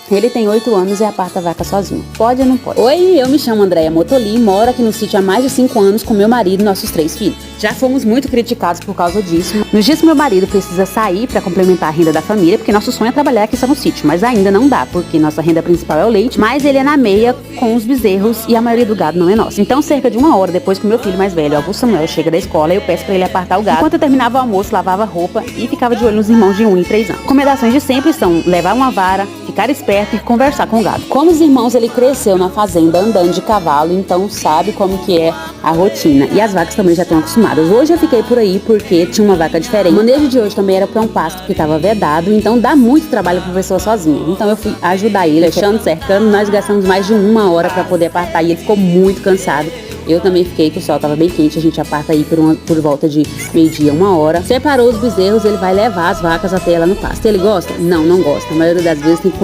Ele tem 8 anos e aparta a vaca sozinho. Pode ou não pode? Oi, eu me chamo Andréia Motoli e moro aqui no sítio há mais de 5 anos com meu marido e nossos 3 filhos. Já fomos muito criticados por causa disso. Nos dias que meu marido precisa sair para complementar a renda da família, porque nosso sonho é trabalhar aqui só no sítio, mas ainda não dá, porque nossa renda principal é o leite, mas ele é na meia com os bezerros e a maioria do gado não é nosso. Então, cerca de 1 hora depois que o meu filho mais velho, Augusto Samuel, chega da escola, eu peço para ele apartar o gado. Enquanto eu terminava o almoço, lavava roupa e ficava de olho nos irmãos de 1 e 3 anos. Recomendações de sempre são levar uma vara, ficar esperto e conversar com o gado. Como os irmãos, ele cresceu na fazenda andando de cavalo, então sabe como que é a rotina. E as vacas também já estão acostumadas. Hoje eu fiquei por aí porque tinha uma vaca diferente. O manejo de hoje também era para um pasto que estava vedado, então dá muito trabalho para a pessoa sozinha. Então eu fui ajudar ele, fechando, cercando. Nós gastamos mais de 1 hora para poder apartar e ele ficou muito cansado. Eu também fiquei, que o sol estava bem quente, a gente aparta aí por volta de meio-dia, 1 hora. Separou os bezerros, ele vai levar as vacas até ela no pasto. Ele gosta? Não, não gosta. A maioria das vezes tem que